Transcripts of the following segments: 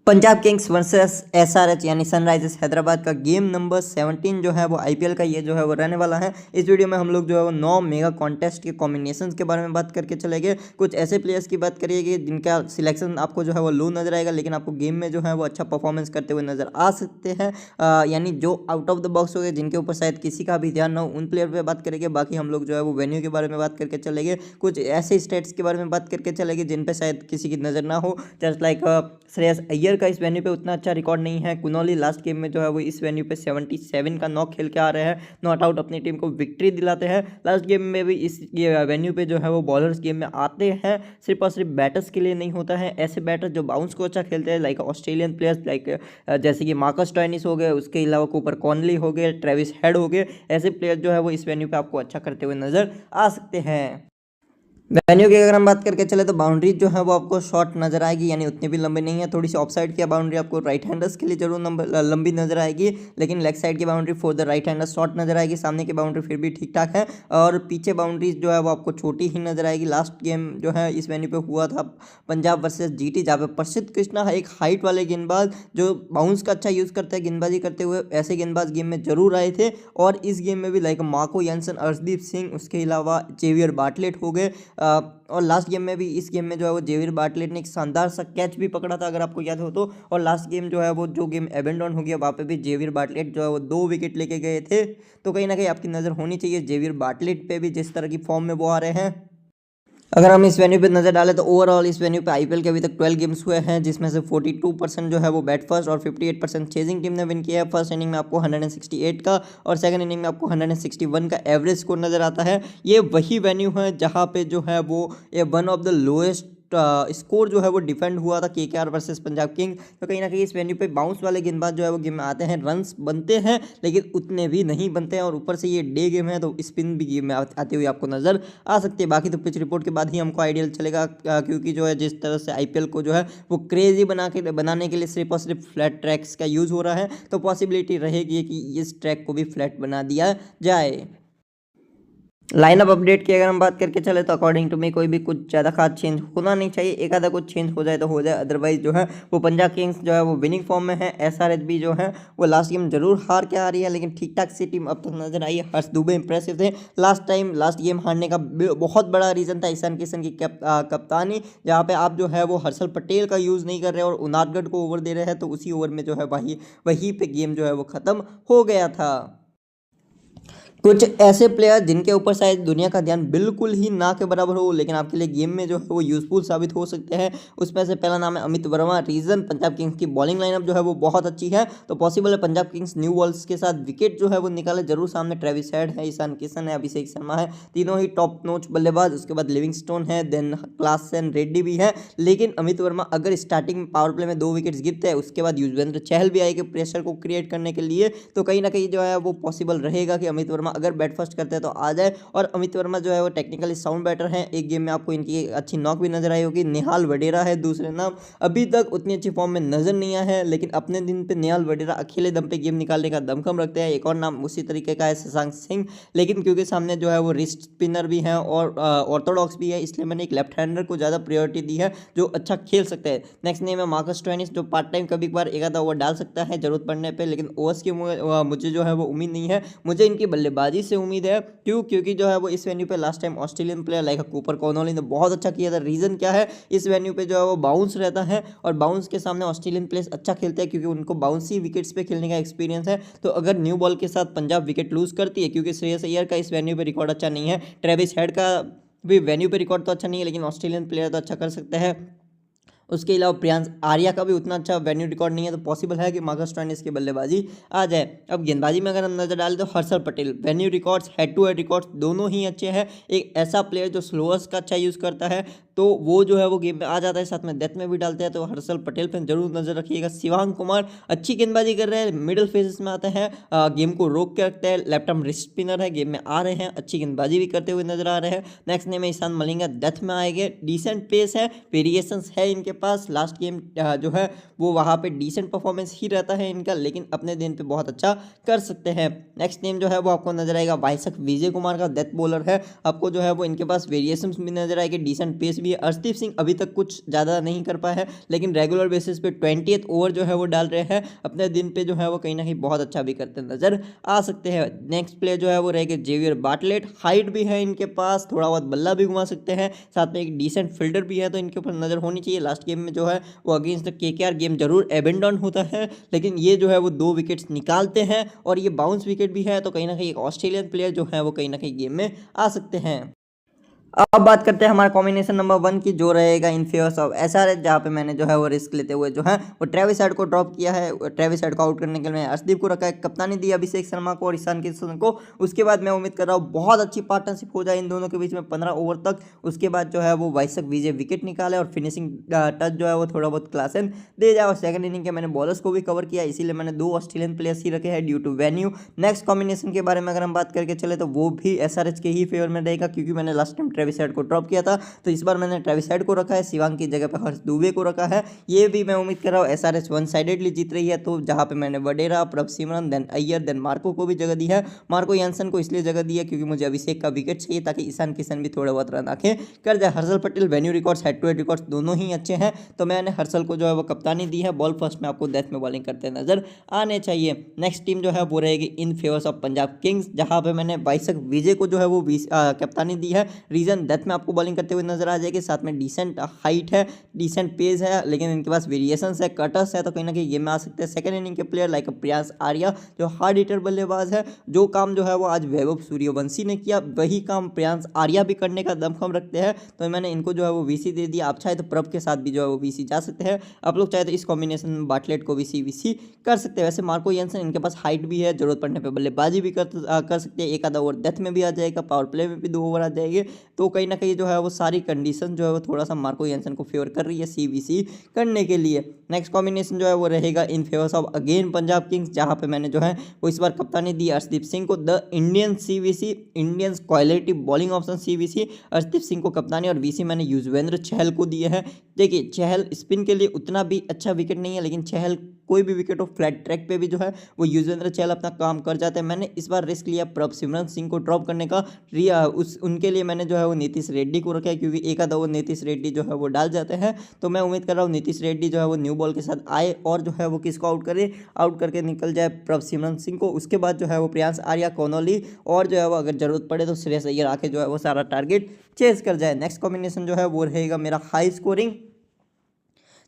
Punjab Kings versus SRH यानी Sunrisers Hyderabad का game number 17 जो है वो आईपीएल का ये जो है वो रहने वाला है। इस वीडियो में हम लोग जो है वो 9 मेगा कॉन्टेस्ट के कॉम्बिनेशंस के बारे में बात करके चलेंगे। कुछ ऐसे प्लेयर्स की बात करिएगा जिनका सिलेक्शन आपको जो है वो लो नजर आएगा, लेकिन आपको गेम में जो है वो अच्छा परफॉर्मेंस करते हुए नजर आ सकते हैं। यानी जो आउट ऑफ द बॉक्स हो गए, जिनके ऊपर शायद किसी का भी ध्यान ना हो, उन प्लेयर पर बात करेंगे। बाकी हम लोग जो है वो वेन्यू के बारे में बात करके चलेंगे। कुछ ऐसे स्टेट्स के बारे में बात करके चलेंगे जिन पे शायद किसी की नज़र ना हो। जस्ट लाइक श्रेयस अय्यर का इस वेन्यू पे उतना अच्छा रिकॉर्ड नहीं है। कुनौली लास्ट गेम में जो है वो इस वेन्यू पे 77 का नॉक खेल के आ रहे हैं, नॉट आउट अपनी टीम को विक्ट्री दिलाते हैं। लास्ट गेम में भी इस वेन्यू पे जो है वो बॉलर्स गेम में आते हैं, सिर्फ और सिर्फ बैटर्स के लिए नहीं होता है। ऐसे बैटर जो बाउंस को अच्छा खेलते हैं, लाइक ऑस्ट्रेलियन प्लेयर्स, लाइक जैसे कि मार्कस स्टोइनिस हो गए, उसके अलावा कूपर कॉनली हो गए, ट्रेविस हेड हो गए। ऐसे प्लेयर जो है वो इस वेन्यू पे आपको अच्छा करते हुए नजर आ सकते हैं। वेन्यू की अगर हम बात करके चले तो बाउंड्री जो है वो आपको शॉर्ट नजर आएगी, यानी उतनी भी लंबी नहीं है। थोड़ी सी ऑफ साइड की बाउंड्री आपको राइट हैंडर्स के लिए जरूर लंबी नजर आएगी, लेकिन लेग साइड की boundary for the right hander short नजर आएगी। सामने की बाउंड्री फिर भी ठीक ठाक है, और पीछे बाउंड्रीज जो है वो आपको छोटी ही नजर आएगी। लास्ट गेम जो है इस वेन्यू पे हुआ था पंजाब वर्सेज जीटी, जहाँ पे प्रसिद्ध कृष्णा एक हाइट वाले गेंदबाज जो बाउंस का अच्छा यूज करते हैं गेंदबाजी करते हुए, ऐसे गेंदबाज गेम में जरूर आए थे। और इस गेम में भी like Marco Jansen, Arshdeep Singh, उसके अलावा जेवियर बार्टलेट हो गए। और लास्ट गेम में भी, इस गेम में जो है वो जेवियर बार्टलेट ने एक शानदार सा कैच भी पकड़ा था, अगर आपको याद हो तो। और लास्ट गेम जो है वो जो गेम एबेंडन हो गया, वहाँ पे भी जेवियर बार्टलेट जो है वो 2 विकेट लेके गए थे। तो कहीं ना कहीं आपकी नज़र होनी चाहिए जेवियर बार्टलेट पे भी, जिस तरह की फॉर्म में वो आ रहे हैं। अगर हम इस वेन्यू पे नजर डालें तो ओवरऑल इस वेन्यू पे आईपीएल के अभी तक 12 गेम्स हुए हैं, जिसमें से 42% जो है वो बैट फर्स्ट और 58% चेजिंग टीम ने विन किया है। फर्स्ट इनिंग में आपको 168 का और सेकंड इनिंग में आपको 161 का एवरेज स्कोर नजर आता है। ये वही वेन्यू है जहां पे जो है वो ये one of the lowest score जो है वो डिफेंड हुआ था केकेआर वर्सेस पंजाब किंग। तो कहीं ना कहीं इस वेन्यू पे बाउंस वाले गेंदबाज जो है वो गेम में आते हैं, रन्स बनते हैं लेकिन उतने भी नहीं बनते हैं, और ऊपर से ये डे गेम है तो स्पिन भी गेम में आते हुए आपको नजर आ सकती है। बाकी तो पिच रिपोर्ट के बाद ही हमको आइडियल चलेगा, क्योंकि जो है जिस तरह से आईपीएल को जो है वो क्रेजी बनाने के लिए सिर्फ और सिर्फ फ्लैट ट्रैक्स का यूज़ हो रहा है, तो पॉसिबिलिटी रहेगी कि इस ट्रैक को भी फ्लैट बना दिया जाए। लाइनअप अपडेट की अगर हम बात करके चले तो अकॉर्डिंग टू मी कोई भी कुछ ज़्यादा खास चेंज होना नहीं चाहिए। एक आधा कुछ चेंज हो जाए तो हो जाए, अदरवाइज जो है वो पंजाब किंग्स जो है वो विनिंग फॉर्म में है। एसआरएच भी जो है वो लास्ट गेम जरूर हार के आ रही है, लेकिन ठीक ठाक सी टीम अब तक नजर आई है। हर्ष दुबे इंप्रेसिव थे लास्ट गेम हारने का बहुत बड़ा रीज़न था ईशान किशन की कप्तानी, जहाँ पे आप जो है वो हर्षल पटेल का यूज़ नहीं कर रहे और उनादगढ़ को ओवर दे रहे हैं, तो उसी ओवर में जो है वहीं पे गेम जो है वो ख़त्म हो गया था। कुछ ऐसे प्लेयर जिनके ऊपर शायद दुनिया का ध्यान बिल्कुल ही ना के बराबर हो, लेकिन आपके लिए गेम में जो है वो यूजफुल साबित हो सकते हैं। उसमें से पहला नाम है अमित वर्मा। रीजन, पंजाब किंग्स की बॉलिंग लाइनअप जो है वो बहुत अच्छी है, तो पॉसिबल है पंजाब किंग्स न्यू बॉल्स के साथ विकेट जो है वो निकाले जरूर। सामने ट्रेविस हेड है, ईशान किशन है, अभिषेक शर्मा है, तीनों ही टॉप नोच बल्लेबाज। उसके बाद लिविंगस्टोन है, देन क्लासन रेड्डी भी है। लेकिन अमित वर्मा अगर स्टार्टिंग में पावर प्ले में 2 विकेट्स गिरते हैं, उसके बाद युजवेंद्र चहल भी आएंगे प्रेशर को क्रिएट करने के लिए, तो कहीं ना कहीं जो है वो पॉसिबल रहेगा कि अमित वर्मा अगर बैट फर्स्ट करते हैं तो आ जाए। और अमित वर्मा जो है वो टेक्निकली साउंड बैटर हैं। एक गेम में आपको इनकी अच्छी नॉक भी नजर आई होगी। निहाल वडेरा है दूसरे नाम, अभी तक उतनी अच्छी फॉर्म में नजर नहीं आया है, लेकिन अपने दिन पे निहाल वडेरा अकेले दम पे गेम निकालने का दमखम रखते हैं। एक और नाम उसी तरीके का है शशांक सिंह, लेकिन क्योंकि सामने जो है वो रिस्ट स्पिनर भी है और ऑर्थोडॉक्स भी है, इसलिए मैंने एक लेफ्ट हैंडर को ज़्यादा प्रायोरिटी दी है जो अच्छा खेल सकते हैं। नेक्स्ट नेम है मार्कस स्टोइनिस, जो पार्ट टाइम कभी कभार एक आधा ओवर डाल सकता है जरूरत पड़ने पर, लेकिन ओवर्स की मुझे जो है वो उम्मीद नहीं है। मुझे इनकी बल्लेबाजी से उम्मीद है, क्योंकि जो है वो इस वेन्यू पे last time Australian player like Cooper Connolly ने बहुत अच्छा किया था। रीज़न क्या है, इस वेन्यू पे जो है वो बाउंस रहता है, और बाउंस के सामने ऑस्ट्रेलियन प्लेयर्स अच्छा खेलते हैं क्योंकि उनको बाउंसी विकेट्स पे खेलने का एक्सपीरियंस है। तो अगर न्यू बॉल के साथ पंजाब विकेट लूज करती है, क्योंकि श्रेयस अय्यर का इस वेन्यू पे रिकॉर्ड अच्छा नहीं है, ट्रेविस हेड का भी वेन्यू पे रिकॉर्ड तो अच्छा नहीं है, लेकिन ऑस्ट्रेलियन प्लेयर तो अच्छा कर सकते हैं। उसके अलावा प्रियांश आर्या का भी उतना अच्छा वेन्यू रिकॉर्ड नहीं है, तो पॉसिबल है कि मार्कस स्टोइनिस की बल्लेबाजी आ जाए। अब गेंदबाजी में अगर हम नजर डालें तो Harshal Patel, venue records, head to head records दोनों ही अच्छे हैं। एक ऐसा प्लेयर जो स्लोअर्स का अच्छा यूज़ करता है, तो वो जो है वो गेम में आ जाता है, साथ में डेथ में भी डालते हैं, तो हर्षल पटेल पर जरूर नजर रखिएगा। शिवांग कुमार अच्छी गेंदबाजी कर रहे हैं, मिडिल फेजेस में आते हैं, गेम को रोक के रखते हैं, लेफ्ट आर्म रिस्ट स्पिनर है, गेम में आ रहे हैं, अच्छी गेंदबाजी भी करते हुए नजर आ रहे हैं। नेक्स्ट नेम है ईशान मलिंगा, डेथ में आएंगे, डिसेंट पेस है, वेरिएशंस है इनके पास। लास्ट गेम जो है वो वहाँ पे डिसेंट परफॉर्मेंस ही रहता है इनका, लेकिन अपने दिन पे बहुत अच्छा कर सकते हैं। नेक्स्ट नेम जो है वो आपको नजर आएगा वाइसक विजय कुमार का, डेथ बॉलर है। आपको जो है वो इनके पास वेरिएशंस भी नजर आएगी, डिसेंट पेस भी है। अर्शदीप सिंह अभी तक कुछ ज़्यादा नहीं कर पाया है, लेकिन रेगुलर बेसिस पे 20th ओवर जो है वो डाल रहे हैं अपने दिन पे, जो है वो कहीं ना कहीं बहुत अच्छा भी करते नजर आ सकते हैं। नेक्स्ट प्लेयर जो है वो रहेगा जेवियर बार्टलेट। हाइट भी है इनके पास, थोड़ा बहुत बल्ला भी घुमा सकते हैं, साथ में एक डिसेंट फील्डर भी है, तो इनके ऊपर नजर होनी चाहिए। लास्ट गेम में जो है वो अगेंस्ट केकेआर गेम जरूर एबेंडन होता है, लेकिन ये जो है वो 2 विकेट्स निकालते हैं और ये बाउंस विकेट भी है, तो कहीं ना कहीं एक ऑस्ट्रेलियन प्लेयर जो है वो कहीं ना कहीं गेम में आ सकते हैं। अब बात करते हैं हमारा कॉम्बिनेशन नंबर 1 की, जो रहेगा इन फेवर्स ऑफ एसआरएच, जहाँ पे मैंने जो है वो रिस्क लेते हुए जो है वो ट्रेविस हेड को ड्रॉप किया है। ट्रेविस हेड को आउट करने के लिए अर्शदीप को रखा है, कप्तानी दी अभिषेक शर्मा को और ईशान किशन को। उसके बाद मैं उम्मीद कर रहा हूँ बहुत अच्छी पार्टनरशिप हो जाए इन दोनों के बीच में 15 ओवर तक। उसके बाद जो है वो वाइसक विजय विकेट निकाले और फिनिशिंग टच जो है वो थोड़ा बहुत क्लासन दे जाए। और सेकंड इनिंग के मैंने बॉलर्स को भी कवर किया, इसीलिए मैंने 2 ऑस्ट्रेलियन प्लेयर्स ही रखे हैं due to venue. Next combination के बारे में अगर हम बात करके चले तो वो भी एसआरएच के ही फेवर में रहेगा, क्योंकि मैंने लास्ट टाइम ट्रेविस हेड को ड्रॉप किया था, तो इस बार मैंने ट्रेविस हेड को रखा है, शिवांग की जगह पे हर्ष दुबे को रखा है। ये भी मैं उम्मीद कर रहा हूँ एसआरएच वन साइडेडली जीत रही है, तो जहां पे मैंने वडेरा, प्रभ सिमरन, देन अय्यर, देन मार्को को भी जगह दी है। मार्को यानसन को इसलिए जगह दी है क्योंकि मुझे अभिषेक का विकेट चाहिए ताकि ईशान किशन भी थोड़े बहुत रन आके कर जाए। Harshal Patel venue records, head to head records दोनों ही अच्छे हैं, तो मैंने हर्षल को जो है वो कप्तानी दी है। बॉल फर्स्ट में आपको डेथ में बॉलिंग करते नजर आने चाहिए। नेक्स्ट टीम जो है वो रहेगी इन फेवर्स ऑफ पंजाब किंग्स, जहां पे मैंने वाइसक विजय को जो है वो कप्तानी दी है। रीजन डेथ में आपको बॉलिंग करते हुए नजर आ जाएगी, साथ में डिसेंट हाइट है, डिसेंट पेस है, लेकिन इनके पास वेरिएशंस है, कटर्स है, तो कहीं ना कहीं गेम में आ सकते हैं। सेकंड इनिंग के प्लेयर लाइक प्रियांश आर्या जो हार्ड हिटर बल्लेबाज है, जो काम जो है वो आज वैभव सूर्यवंशी ने किया वही काम प्रियांश आर्या भी करने का दमखम रखते हैं, तो मैंने इनको जो है वो वीसी दे दिया। आप चाहे तो प्रभ के साथ भी जो है वो वीसी जा सकते हैं, आप लोग चाहे तो इस कॉम्बिनेशन में बाटलेट को वीसी कर सकते हैं। वैसे मार्को यानसन इनके पास हाइट भी है, जरूरत पड़ने पर बल्लेबाजी भी कर सकते हैं, एक आधा ओवर डेथ में भी आ जाएगा, पावर प्ले में भी 2 ओवर आ जाएंगे, तो कहीं ना कहीं जो है वो सारी कंडीशन जो है वो थोड़ा सा मार्को यानसन को फेवर कर रही है सीवीसी करने के लिए। नेक्स्ट कॉम्बिनेशन जो है वो रहेगा in favours of again Punjab Kings, जहां पे मैंने जो है वो इस बार कप्तानी दी अर्शदीप सिंह को, the Indian CVC, Indian quality bowling option CVC, Arshdeep Singh को कप्तानी, और वीसी मैंने युजवेंद्र चहल को दिए हैं। देखिए चहल स्पिन के लिए उतना भी अच्छा विकेट नहीं है, लेकिन चहल कोई भी विकेट हो फ्लैट ट्रैक पे भी जो है वो युजवेंद्र चहल अपना काम कर जाते हैं। मैंने इस बार रिस्क लिया प्रभ सिमरन सिंह को ड्रॉप करने का, उनके लिए मैंने जो है वो नीतीश रेड्डी को रखा है, क्योंकि एक आधा वो नीतीश रेड्डी जो है वो डाल जाते हैं, तो मैं उम्मीद कर रहा हूँ नीतीश रेड्डी जो है वो न्यू बॉल के साथ आए और जो है वो किसको आउट करे, आउट करके निकल जाए प्रभ सिमरन सिंह को। उसके बाद जो है वो प्रियांश आर्या, कोनोली और जो है वो अगर जरूरत पड़े तो श्रेयस अय्यर आके जो है वो सारा टारगेट चेस कर जाए। नेक्स्ट कॉम्बिनेशन जो है वो रहेगा मेरा हाई स्कोरिंग,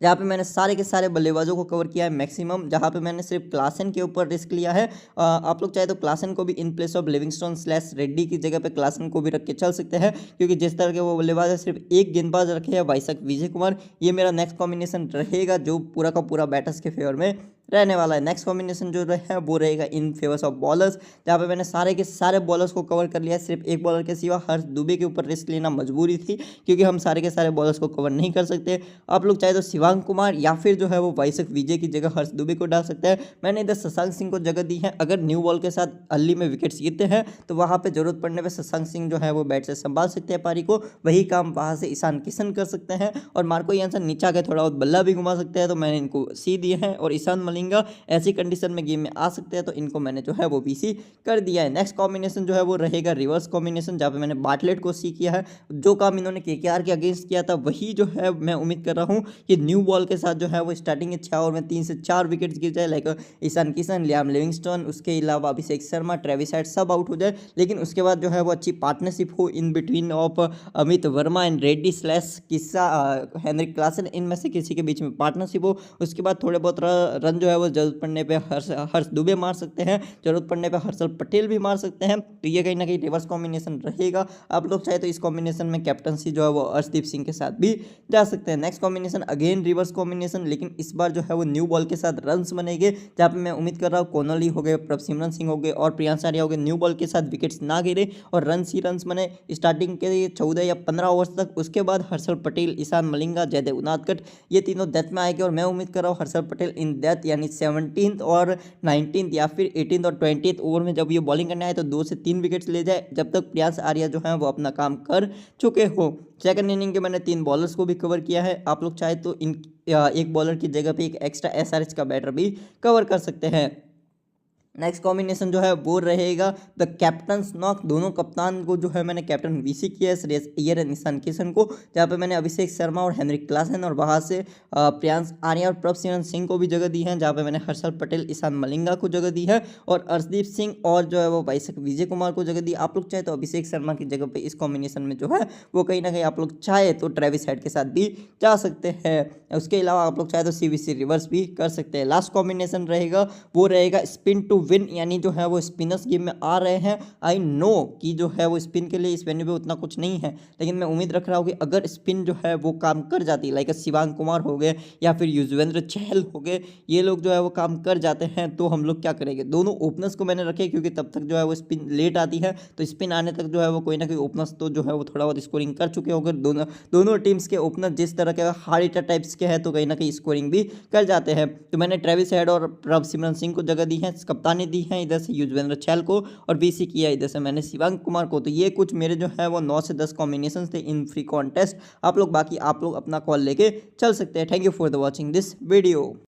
जहाँ पे मैंने सारे के सारे बल्लेबाजों को कवर किया है मैक्सिमम, जहाँ पे मैंने सिर्फ क्लासन के ऊपर रिस्क लिया है। आप लोग चाहे तो क्लासन को भी in place of Livingstone slash Reddy की जगह पे क्लासन को भी रख के चल सकते हैं, क्योंकि जिस तरह के वो बल्लेबाज है सिर्फ एक गेंदबाज रखे हैं वाइसक विजय कुमार। ये मेरा नेक्स्ट कॉम्बिनेशन रहेगा जो पूरा का पूरा बैटर्स के फेवर में रहने वाला है। नेक्स्ट कॉम्बिनेशन जो है वो रहेगा इन फेवर्स ऑफ बॉलर्स, जहाँ पे मैंने सारे के सारे बॉलर्स को कवर कर लिया है, सिर्फ एक बॉलर के सिवा हर्ष दुबे के ऊपर रिस्क लेना मजबूरी थी, क्योंकि हम सारे के सारे बॉलर्स को कवर नहीं कर सकते। आप लोग चाहे तो शिवांग कुमार या फिर जो है वो वाइसक विजय की जगह हर्ष दुबे को डाल सकते हैं। मैंने इधर शशांक सिंह को जगह दी है, अगर न्यू बॉल के साथ अर्ली में विकेट्स गिरते हैं तो वहाँ पे जरूरत पड़ने पर शशांक सिंह जो है वो बैट से संभाल सकते हैं पारी को, वही काम वहाँ से ईशान किशन कर सकते हैं, और मार्को यानसन नीचा के थोड़ा बहुत बल्ला भी घुमा सकते हैं, तो मैंने इनको सी दिए हैं। और ईशान मलिंगा ऐसी कंडीशन में गेम में आ सकते हैं, तो इनको मैंने जो है वो बीसी कर दिया है। नेक्स्ट कॉम्बिनेशन जो है वो रहेगा रिवर्स कॉम्बिनेशन, जहाँ पे मैंने बाटलेट को सी किया है। जो काम इन्होंने केकेआर के अगेंस्ट किया था वही जो है मैं उम्मीद कर रहा हूँ कि न्यू बॉल के साथ जो है वो स्टार्टिंग के 6 ओवर में 3 से 4 विकेट्स गिर जाए, like Ishan Kishan, Liam Livingstone, उसके अलावा अभिषेक शर्मा, ट्रेविस हेड सब आउट हो जाए, लेकिन उसके बाद जो है वो अच्छी पार्टनरशिप हो in between of Amit Verma and Reddy slash किस्सा हेनरिक क्लासन, इनमें से किसी के बीच में पार्टनरशिप हो। उसके बाद थोड़े बहुत रन जो है वो जरूरत पड़ने पे हर्ष दुबे मार सकते हैं, जरूरत पड़ने पे हर्षल पटेल भी मार सकते हैं, तो ये कहीं ना कहीं रिवर्स कॉम्बिनेशन रहेगा। आप लोग चाहे तो इस कॉम्बिनेशन में कैप्टनसी जो है वो अर्शदीप सिंह के साथ भी जा सकते हैं। Next combination again reverse combination, लेकिन इस बार जो है वो न्यू बॉल के साथ रन्स बनेंगे, जहाँ पे मैं उम्मीद कर रहा हूँ कोनली हो गए, प्रभ सिमरन सिंह हो गए और प्रियांश आर्या हो गए, न्यू बॉल के साथ विकेट्स ना गिरे और रन ही रन बने स्टार्टिंग के 14 या 15 ओवर्स तक। उसके बाद हर्षल पटेल, ईशान मलिंगा, जयदेव उनादकट ये तीनों डेथ में आएंगे, और मैं उम्मीद कर रहा हूँ हर्षल पटेल इन डेथ यानी 17th और 19th या फिर 18th और 20th ओवर में जब ये बॉलिंग करने आए तो 2 से 3 विकेट्स ले जाए, जब तक प्रियांश आर्या जो है वो अपना काम कर चुके हो। सेकंड इनिंग के मैंने 3 बॉलर्स को भी कवर किया है, आप लोग चाहे तो इन एक बॉलर की जगह पे एक एक्स्ट्रा एसआरएच का बैटर भी कवर कर सकते हैं। नेक्स्ट कॉम्बिनेशन जो है वो रहेगा द कैप्टन्स नॉक। दोनों कप्तान को जो है मैंने कैप्टन वीसी किया है, श्रेयस अय्यर और ईशान किशन को, जहाँ पे मैंने अभिषेक शर्मा और हेनरिक क्लासन और वहाँ से प्रियांश आर्या और प्रभसिमरन सिंह को भी जगह दी है, जहाँ पे मैंने हर्षल पटेल, ईशान मलिंगा को जगह दी है और अर्शदीप सिंह और जो है वो भाईसक विजय कुमार को जगह दी। आप लोग चाहे तो अभिषेक शर्मा की जगह पर इस कॉम्बिनेशन में जो है वो कहीं ना कहीं आप लोग चाहे तो ट्रेविस हेड के साथ भी जा सकते हैं। उसके अलावा आप लोग चाहे तो सीवीसी रिवर्स भी कर सकते हैं। लास्ट कॉम्बिनेशन रहेगा वो रहेगा स्पिन टू विन, यानी जो है वो स्पिनर्स गेम में आ रहे हैं। आई नो कि जो है वो स्पिन के लिए इस वेन्यू पे उतना कुछ नहीं है, लेकिन मैं उम्मीद रख रहा हूँ कि अगर स्पिन जो है वो काम कर जाती, लाइक शिवांग कुमार हो गए या फिर युजवेंद्र चहल हो गए, ये लोग जो है वो काम कर जाते हैं तो हम लोग क्या करेंगे। दोनों ओपनर्स को मैंने रखे क्योंकि तब तक जो है वो स्पिन लेट आती है, तो स्पिन आने तक जो है वो कोई ना कोई ओपनर्स तो जो है वो थोड़ा बहुत स्कोरिंग कर चुके होंगे। दोनों टीम्स के ओपनर जिस तरह के हार्ड हिटर टाइप्स के हैं तो कहीं ना कहीं स्कोरिंग भी कर जाते हैं। तो मैंने ट्रेविस हेड और प्रभसिमरन सिंह को जगह दी है, कप्तानी दी है इधर से युजवेंद्र चहल को और बीसी किया इधर से मैंने शिवांग कुमार को। तो ये कुछ मेरे जो है वो 9 से 10 कॉम्बिनेशन थे इन फ्री कॉन्टेस्ट। आप लोग बाकी आप लोग अपना कॉल लेके चल सकते हैं। Thank you for the watching this video.